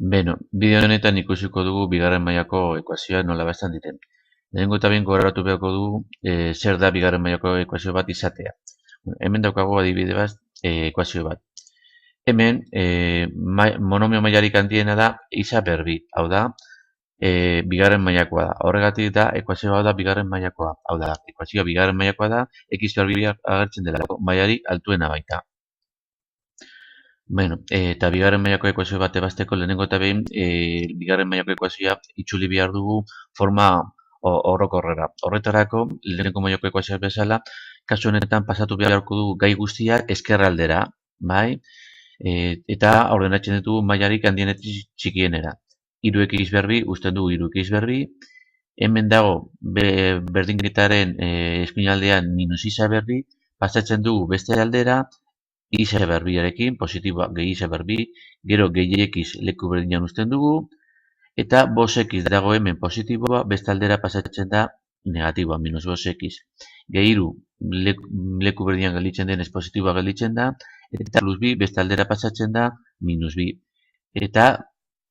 Beno, bideo honetan ikusiko dugu bigarren mailako ekuazioa nola bastan diren. Lehenengo eta behin gogoratu beharko dugu zer da bigarren mailako ekuazio bat izatea. Hemen daukagu adibide bat ekuazio bat. Hemen monomio mailarik handiena da isa berbi, hau da bigarren mailakoa da. Horregatik da ekuazio hau da bigarren mailakoa, hau da ekuazioa bigarren mailakoa da x berbi agertzen delako mailarik altuena baita. Bueno, eta bigarren mailako ekuazio bat ebazteko lehenengo eta behin bigarren mailako ekuazioa itzuli behar dugu forma orokorrera. Horretarako, lehenengo mailako ekuazioa bezala, kasu honetan pasatu beharko dugu gai guztiak ezkerraldera, bai? Eta ordenatzen ditugu mailarik handienetik txikienera. 3x berbi, uzten dugu 3x berbi, hemen dago berdinketaren eskuinaldean minus isa berbi, pasatzen dugu beste aldera, isa berbiarekin, positiboa gehi isa berbi, gero gehi x leku berdinean uzten dugu, eta bos x dago hemen positiboa, beste aldera pasatzen da negatiboa, minus bos x. Gehiru leku berdinean gelditzen denez positiboa gelditzen da, eta plus bi beste aldera pasatzen da minus bi. Eta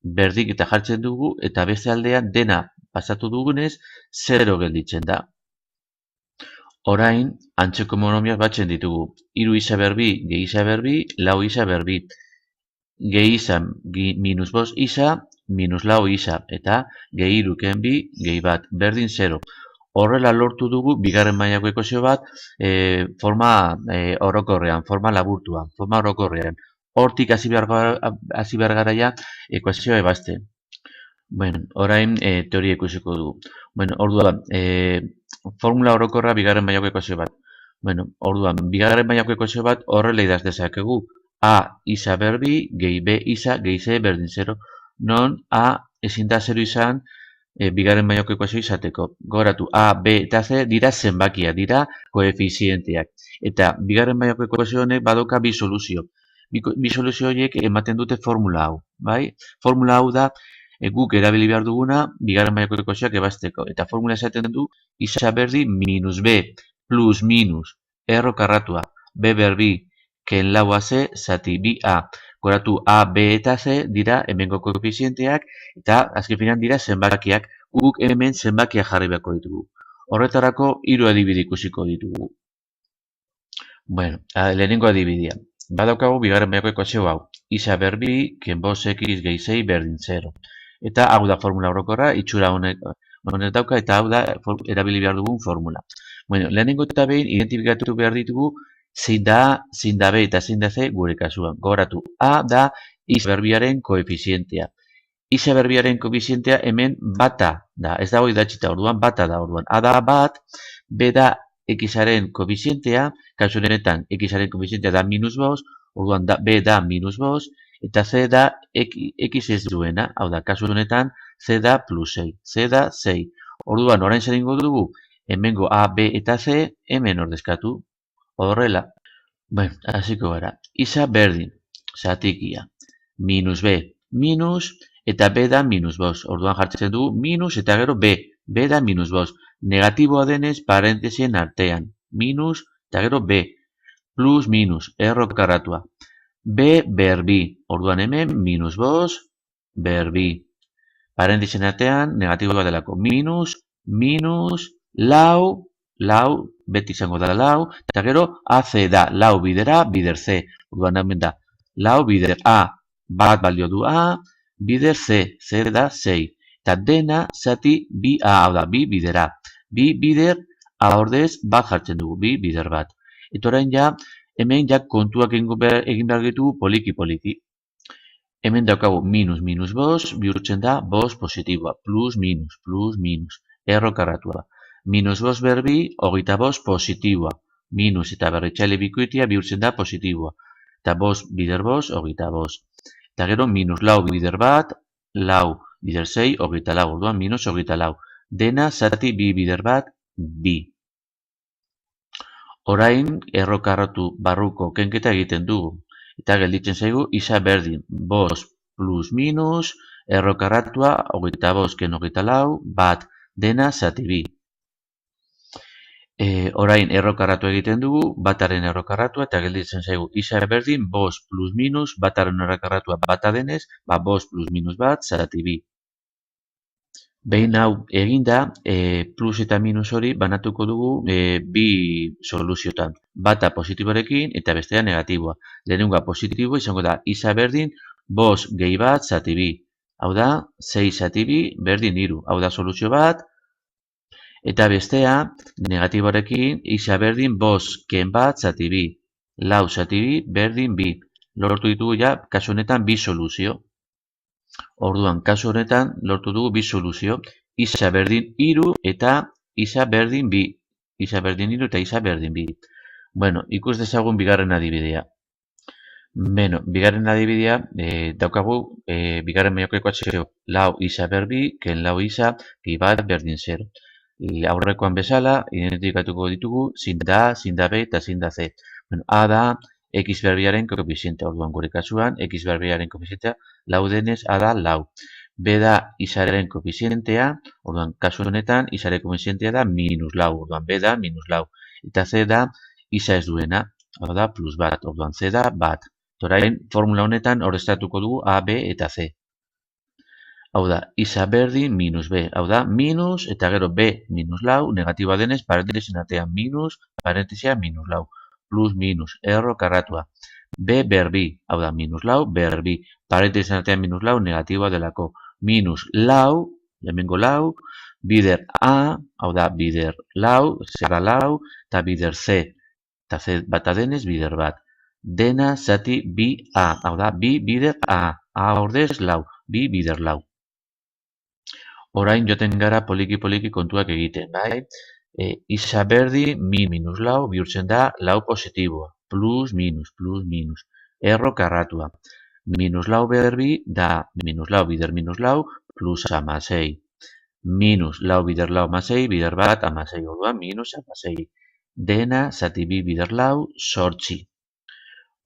berdik eta jartzen dugu, eta beste aldean dena pasatu dugunez, 0 gelditzen da. Orain, antzeko monomiak batzen ditugu. 3 isa berbi, gehi isa berbi, lau isa berbi. Gehi isa, minus bos isa, minus lau isa. Eta gehi iruken bi, gehi bat, berdin 0. Horrela lortu dugu, bigarren mailako ekuazio bat, forma orokorrean, forma laburtuan, forma orokorrean. Hortik hasi behar gara ja ekuazioa ebazten. Bueno, orain teoria ikusiko dugu. Bueno, orduan, formula orokorra bigarren mailako ekuazio bat. Bueno, orduan, bigarren mailako ekuazio bat horrela idaz dezakegu. A isa berbi, gehi B isa, gehi C berdin 0. Non A ezin da 0 izan bigarren mailako ekuazio izateko. Gogoratu, A, B eta C dira zenbakiak, dira koefizienteak. Eta bigarren mailako ekuazio honek badoka bi soluzio. Bi soluzio horiek ematen dute formula hau, bai? Formula hau da guk erabili behar duguna bigarren mailako ekuazioak ebazteko. Eta formula esaten du isa berdi minus B plus minus erro karratua B berbi ken lau AC zati bi A. Goratu A, B eta C dira hemengo koefizienteak eta azken finean dira zenbakiak. Guk hemen zenbakiak jarri beharko ditugu. Horretarako hiru adibide ikusiko ditugu. Bueno, lehenengo adibidea. Badaukagu bigarren mailako ekuazio hau. Isa berbi ken bos x gehi 6 berdin 0. Eta hau da formula orokorra, itxura honek dauka, eta hau da erabili behar dugun formula. Bueno, lehenengo eta behin identifikatu behar ditugu zein da A, zein da B eta zein da C gure kasuan. Gogoratu, A da isa berbiaren koefizientea. Isa berbiaren koefizientea hemen bata da, ez dago idatzita orduan, bata da orduan. A da bat, B da xaren koefizientea, kasu honetan xaren koefizientea da minus bost, orduan B da minus bost, eta C da x ez duena, hau da, kasu honetan C da plus 6, C da 6. Orduan, orain zer egingo dugu, hemengo A, B eta C hemen ordezkatu, horrela. Bueno, hasiko gara, isa berdin, zatikia, minus B, minus, eta B da minus bost. Orduan jartzen dugu minus eta gero B, B da minus bost. Negatiboa denez parentesien artean, minus eta gero B, plus minus, erro karratua. B berbi, orduan hemen minus bost, berbi. Parentesien artean negatiboa delako, minus, minus, lau, beti izango da lau, eta gero AC da lau bidera, bider C. Orduan hemen da, lau bider A, bat balio du A, bider C, C da 6. Eta dena zati bi A, hau da, bi bidera. Bi bider, ordez bat jartzen dugu, bi bider bat. Eta orain ja, hemen ja kontuak egin behar ditugu poliki-poliki. Hemen daukagu minus minus bost, bihurtzen da bost positiboa, plus minus, erro karratua. Minus bost berbi, hogeita bost positiboa, minus eta berretxaile bikoitia bihurtzen da positiboa. Eta bost bider bost, hogeita bost. Eta gero minus lau bider bat, lau bider 6, hogeita lau, orduan minus hogeita lau. Dena zati bi bider bat, bi. Orain, erro karratu barruko kenketa egiten dugu. Eta gelditzen zaigu, isa berdin, bost plus minus, erro karratua, hogeita bost ken hogeita lau, bat, dena zati bi. Orain errokarratu egiten dugu, bataren errokarratua, eta gelditzen zaigu isa berdin, bost plus minus, bataren errokarratua bata denez, bost plus minus bat, zati bi. Behin hau eginda, plus eta minus hori banatuko dugu bi soluziotan. Bata positiborekin eta bestea negatiboa. Lehenengoa positibo izango da isa berdin, bost gehi bat, zati bi. Hau da, 6 zati bi berdin iru. Hau da soluzio bat, eta bestea, negatiborekin, isa berdin, bost ken bat, zati bi. Lau zati bi berdin bi. Lortu ditugu ja, kasu honetan, bi soluzio. Orduan, kasu honetan, lortu dugu bi soluzio. Isa berdin iru eta isa berdin bi. Isa berdin iru eta isa berdin bi. Bueno, ikus dezagun bigarren adibidea. Beno, bigarren adibidea, daukagu, bigarren mailako ekuazio lau isa berbi, ken lau isa, gehi bat berdin 0. Aurrekoan bezala, identifikatuko ditugu, zin da A, zin da B eta zin da C. Bueno, A da X berbiaren koefizientea, orduan gure kasuan, X berbiaren koefizientea, lau denez, A da lau. B da izaren koefizientea, orduan kasu honetan, izaren koefizientea da minus lau, orduan B da minus lau. Eta C da isa ez duena, hau da plus bat, orduan C da bat. Orain, formula honetan ordezkatuko dugu A, B eta C. Hau da, isa berdin minus B. Hau da, minus eta gero B minus lau, negatiboa denez, parentesin artean minus, parentesia minus lau. Plus minus, erro karratua. B berbi, hau da, minus lau, berbi. Parentesin artean minus lau, negatiboa delako. Minus lau, hemengo lau, bider A, hau da, bider lau, zera lau, eta bider C. Eta C bata denez, bider bat. Dena zati bi A, hau da, bi bider A. A ordez lau, bi bider lau. Orain joten gara poliki-poliki kontuak egiten, bai? Isa berdi minus lau bihurtzen da lau positiboa. Plus, minus. Erro karratua. Minus lau berbi da minus lau bider minus lau plus amasei. Minus lau bider lau amasei, bider bat amasei. Orduan, minus amasei. Dena zati bi bider lau sortzi.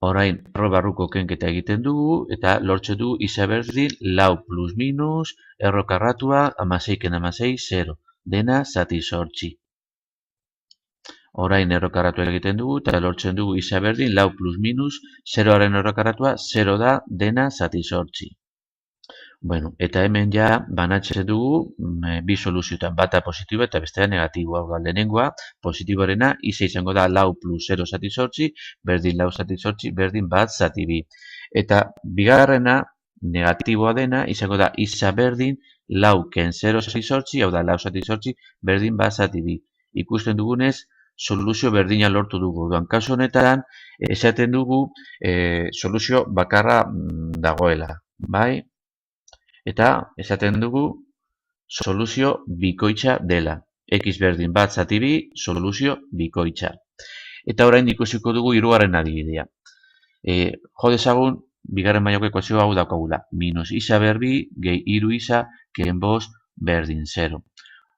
Orain, erro barruko kenketa egiten dugu, eta lortzen dugu isa berdin lau plus minus, erro karratua, amaseiken amasei, 0. Dena zati sortzi. Orain, erro karratua egiten dugu, eta lortzen dugu isa berdin lau plus minus, 0aren erro karratua, 0 da, dena zati sortzi. Bueno, eta hemen ja banatzen dugu bi soluzioetan, bata positibo eta bestea negatiboa. Lehenengoa, positiborena, isa izango da lau plus 0 zati sortzi, berdin lau zati sortzi, berdin bat zati bi. Eta bigarrena, negatiboa dena, izango da isa berdin lau ken 0 zati sortzi, hau da lau zati sortzi, berdin bat zati bi. Ikusten dugunez, soluzio berdina lortu dugu. Kasu honetan, esaten dugu soluzio bakarra dagoela, bai? Eta esaten dugu soluzio bikoitza dela. X berdin bat zati bi, soluzio bikoitza. Eta orain ikusiko dugu hirugarren adibidea. Jo dezagun, bigarren mailako ekuazio hau daukagula. Minus isa berbi, gehi iru isa, ken bost berdin 0.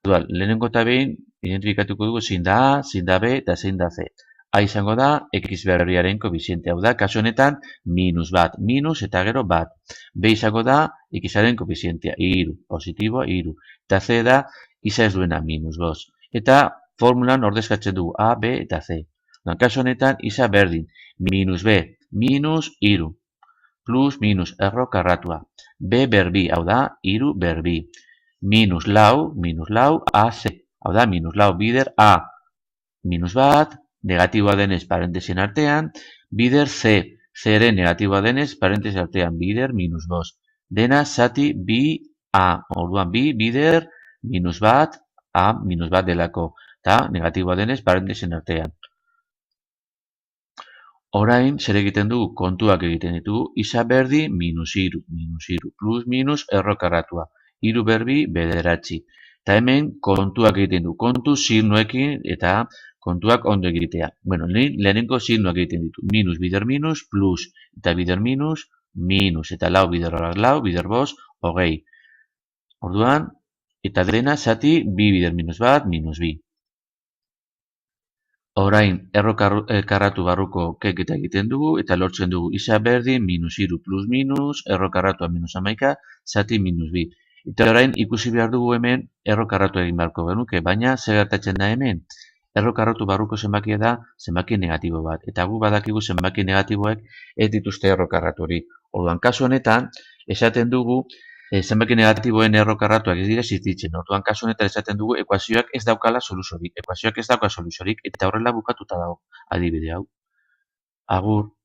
Lehenengo eta behin, identifikatuko dugu zein da A, zein da B eta zein da C. A izango da, X berbiaren koefizientea. Hau da, kasu honetan, minus bat, minus eta gero bat. B izango da, Xaren koefizientea, iru, positiboa, iru. Eta C da, isa ez duena, minus bost. Eta formulan ordezkatzen dugu A, B eta C. Kasu honetan, isa berdin, minus B, minus iru. Plus, minus, erro karratua. B berbi, hau da, iru berbi. Minus lau, A, C. Hau da, minus lau bider A, minus bat, negatiboa denez parentesin artean, bider C, C-ren negatiboa denez parentesin artean, bider minus bost. Dena zati bi A, orduan bi bider minus bat, A minus bat delako, eta negatiboa denez parentesin artean. Orain, zer egiten dugu, kontuak egiten ditugu, isa berdi minus iru, plus minus erro karratua, iru berbi bederatzi. Eta hemen kontuak egiten du, kontu signoekin eta kontuak ondo egitea. Bueno, lehenengo signoak egiten ditu. Minus bider minus, plus eta bider minus, minus eta lau bider lau, bider bost, hogei. Orduan, eta dena zati bi bider minus bat, minus bi. Orain, erro karratu barruko kenketa egiten dugu, eta lortzen dugu isa berdin, minus iru plus minus, erro karratua minus amaika, zati minus bi. Eta orain ikusi behar dugu hemen erro karratu egin beharko genuke, baina zer gertatzen da hemen? errokarratu barruko zenbakia da zenbaki negatibo bat. Eta gu badakigu zenbaki negatiboek ez dituzte errokarraturik. Orduan, kasu honetan, esaten dugu zenbaki negatiboen errokarratuak ez dira existitzen. Orduan, kasu honetan esaten dugu ekuazioak ez daukala soluziorik. Ekuazioak ez dauka soluziorik eta horrela bukatuta dago adibide hau. Agur.